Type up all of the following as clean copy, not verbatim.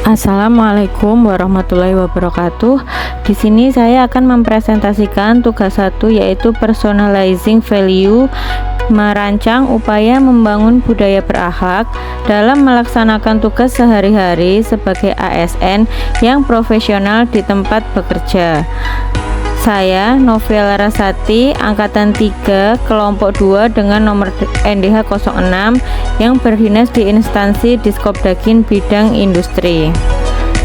Assalamualaikum warahmatullahi wabarakatuh. Di sini saya akan mempresentasikan tugas 1, yaitu personalizing value, merancang upaya membangun budaya berakhlak dalam melaksanakan tugas sehari-hari sebagai ASN yang profesional di tempat bekerja. Saya Novia Larasati, angkatan 3, kelompok 2 dengan nomor NDH 06 yang berdinas di instansi Diskopdagin bidang industri.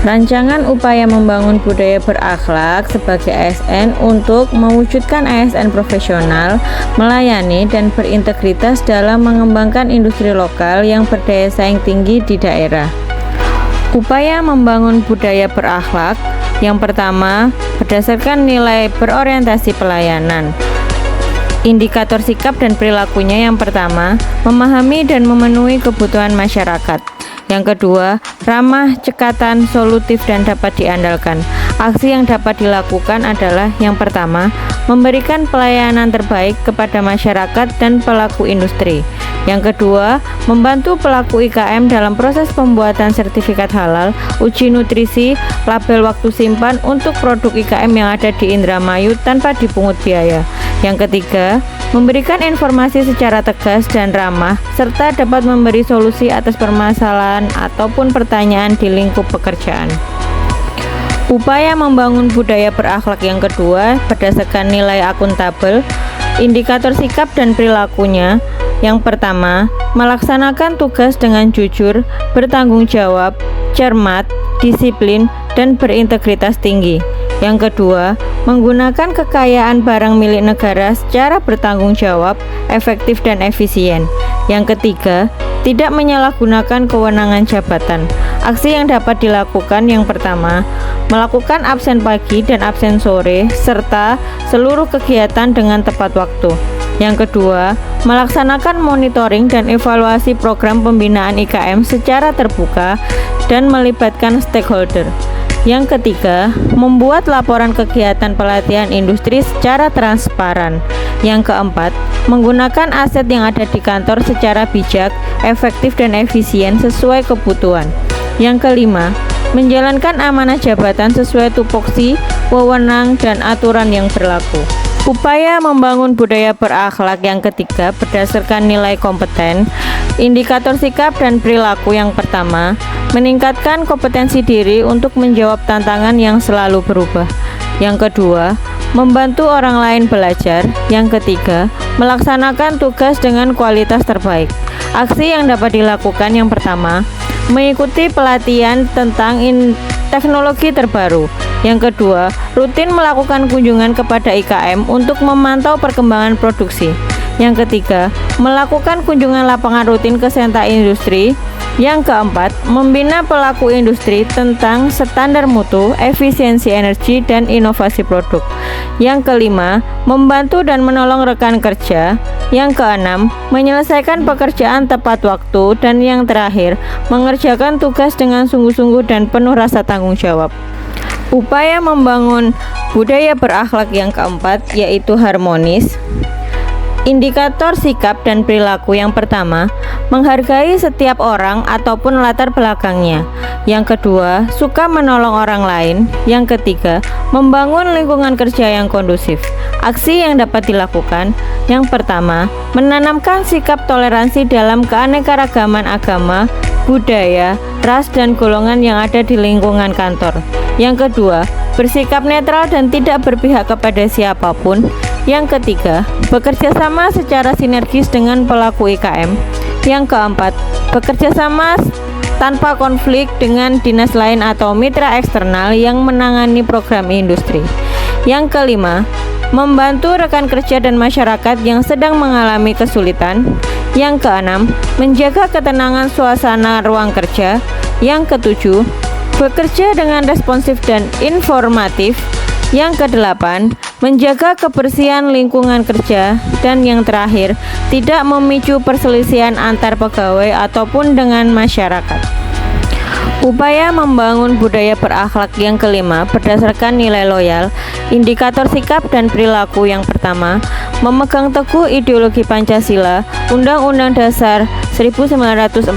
Rancangan upaya membangun budaya berakhlak sebagai ASN untuk mewujudkan ASN profesional, melayani dan berintegritas dalam mengembangkan industri lokal yang berdaya saing tinggi di daerah. Upaya membangun budaya berakhlak yang pertama, berdasarkan nilai berorientasi pelayanan. Indikator sikap dan perilakunya yang pertama, memahami dan memenuhi kebutuhan masyarakat. Yang kedua, ramah, cekatan, solutif dan dapat diandalkan. Aksi yang dapat dilakukan adalah yang pertama, memberikan pelayanan terbaik kepada masyarakat dan pelaku industri. Yang kedua, membantu pelaku IKM dalam proses pembuatan sertifikat halal, uji nutrisi, label waktu simpan untuk produk IKM yang ada di Indramayu tanpa dipungut biaya. Yang ketiga, memberikan informasi secara tegas dan ramah, serta dapat memberi solusi atas permasalahan ataupun pertanyaan di lingkup pekerjaan. Upaya membangun budaya berakhlak yang kedua, berdasarkan nilai akuntabel, indikator sikap dan perilakunya. Yang pertama, melaksanakan tugas dengan jujur, bertanggung jawab, cermat, disiplin, dan berintegritas tinggi. Yang kedua, menggunakan kekayaan barang milik negara secara bertanggung jawab, efektif dan efisien. Yang ketiga, tidak menyalahgunakan kewenangan jabatan. Aksi yang dapat dilakukan yang pertama, melakukan absen pagi dan absen sore, serta seluruh kegiatan dengan tepat waktu. Yang kedua, melaksanakan monitoring dan evaluasi program pembinaan IKM secara terbuka dan melibatkan stakeholder. Yang ketiga, membuat laporan kegiatan pelatihan industri secara transparan. Yang keempat, menggunakan aset yang ada di kantor secara bijak, efektif dan efisien sesuai kebutuhan. Yang kelima, menjalankan amanah jabatan sesuai tupoksi, wewenang dan aturan yang berlaku. Upaya membangun budaya berakhlak yang ketiga berdasarkan nilai kompeten, indikator sikap dan perilaku yang pertama, meningkatkan kompetensi diri untuk menjawab tantangan yang selalu berubah. Yang kedua, membantu orang lain belajar. Yang ketiga, melaksanakan tugas dengan kualitas terbaik. Aksi yang dapat dilakukan yang pertama, mengikuti pelatihan tentang teknologi terbaru. Yang kedua, rutin melakukan kunjungan kepada IKM untuk memantau perkembangan produksi. Yang ketiga, melakukan kunjungan lapangan rutin ke sentra industri. Yang keempat, membina pelaku industri tentang standar mutu, efisiensi energi, dan inovasi produk. Yang kelima, membantu dan menolong rekan kerja. Yang keenam, menyelesaikan pekerjaan tepat waktu. Dan yang terakhir, mengerjakan tugas dengan sungguh-sungguh dan penuh rasa tanggung jawab. Upaya membangun budaya berakhlak yang keempat, yaitu harmonis. Indikator sikap dan perilaku yang pertama, menghargai setiap orang ataupun latar belakangnya. Yang kedua, suka menolong orang lain. Yang ketiga, membangun lingkungan kerja yang kondusif. Aksi yang dapat dilakukan yang pertama, menanamkan sikap toleransi dalam keanekaragaman agama, budaya, ras dan golongan yang ada di lingkungan kantor. Yang kedua, bersikap netral dan tidak berpihak kepada siapapun. Yang ketiga, bekerja sama secara sinergis dengan pelaku IKM. Yang keempat, bekerja sama tanpa konflik dengan dinas lain atau mitra eksternal yang menangani program industri. Yang kelima, membantu rekan kerja dan masyarakat yang sedang mengalami kesulitan. Yang keenam, menjaga ketenangan suasana ruang kerja. Yang ketujuh, bekerja dengan responsif dan informatif. Yang kedelapan, menjaga kebersihan lingkungan kerja. Dan yang terakhir, tidak memicu perselisihan antar pegawai ataupun dengan masyarakat. Upaya membangun budaya berakhlak yang kelima berdasarkan nilai loyal. Indikator sikap dan perilaku yang pertama, memegang teguh ideologi Pancasila, Undang-Undang Dasar 1945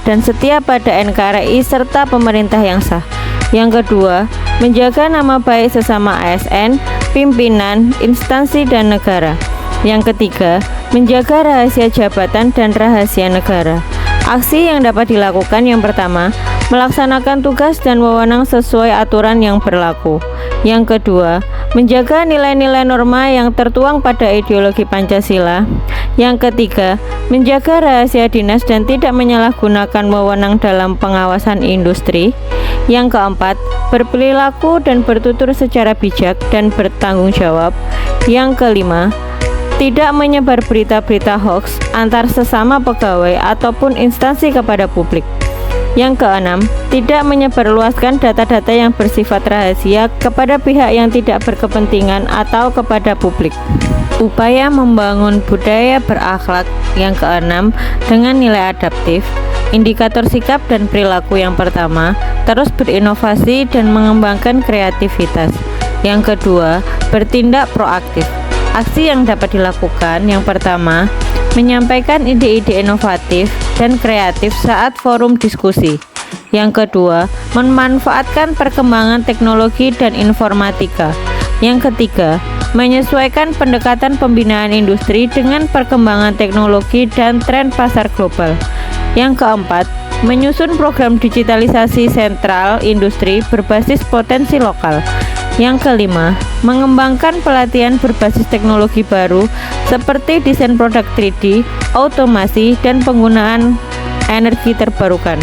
dan setia pada NKRI serta pemerintah yang sah. Yang kedua, menjaga nama baik sesama ASN, pimpinan, instansi dan negara. Yang ketiga, menjaga rahasia jabatan dan rahasia negara. Aksi yang dapat dilakukan yang pertama, melaksanakan tugas dan wewenang sesuai aturan yang berlaku. Yang kedua, menjaga nilai-nilai norma yang tertuang pada ideologi Pancasila. Yang ketiga, menjaga rahasia dinas dan tidak menyalahgunakan wewenang dalam pengawasan industri. Yang keempat, berperilaku dan bertutur secara bijak dan bertanggung jawab. Yang kelima, tidak menyebar berita-berita hoax antar sesama pegawai ataupun instansi kepada publik. Yang keenam, tidak menyebarluaskan data-data yang bersifat rahasia kepada pihak yang tidak berkepentingan atau kepada publik. Upaya membangun budaya berakhlak yang keenam dengan nilai adaptif. Indikator sikap dan perilaku yang pertama, terus berinovasi dan mengembangkan kreativitas. Yang kedua, bertindak proaktif. Aksi yang dapat dilakukan yang pertama, menyampaikan ide-ide inovatif dan kreatif saat forum diskusi. Yang kedua, memanfaatkan perkembangan teknologi dan informatika. Yang ketiga, menyesuaikan pendekatan pembinaan industri dengan perkembangan teknologi dan tren pasar global. Yang keempat, menyusun program digitalisasi sentral industri berbasis potensi lokal. Yang kelima, mengembangkan pelatihan berbasis teknologi baru seperti desain produk 3D, otomasi, dan penggunaan energi terbarukan.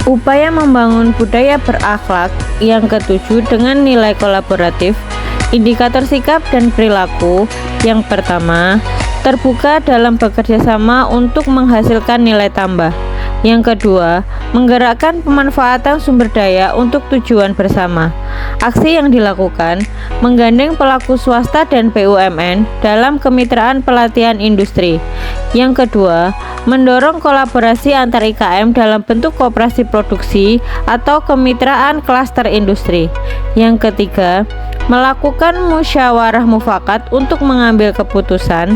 Upaya membangun budaya berakhlak yang ketujuh dengan nilai kolaboratif. Indikator sikap dan perilaku yang pertama, terbuka dalam bekerja sama untuk menghasilkan nilai tambah. Yang kedua, menggerakkan pemanfaatan sumber daya untuk tujuan bersama. Aksi yang dilakukan, menggandeng pelaku swasta dan BUMN dalam kemitraan pelatihan industri. Yang kedua, mendorong kolaborasi antar IKM dalam bentuk koperasi produksi atau kemitraan klaster industri. Yang ketiga, melakukan musyawarah mufakat untuk mengambil keputusan.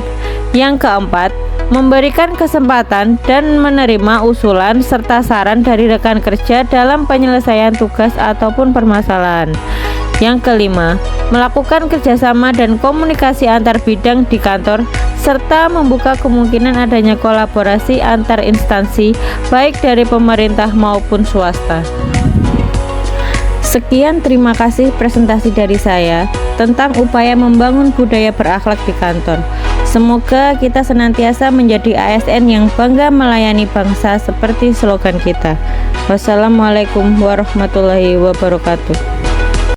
Yang keempat, memberikan kesempatan dan menerima usulan serta saran dari rekan kerja dalam penyelesaian tugas ataupun permasalahan. Yang kelima, melakukan kerjasama dan komunikasi antar bidang di kantor serta membuka kemungkinan adanya kolaborasi antar instansi baik dari pemerintah maupun swasta. Sekian, terima kasih presentasi dari saya tentang upaya membangun budaya berakhlak di kantor. Semoga kita senantiasa menjadi ASN yang bangga melayani bangsa seperti slogan kita. Wassalamualaikum warahmatullahi wabarakatuh.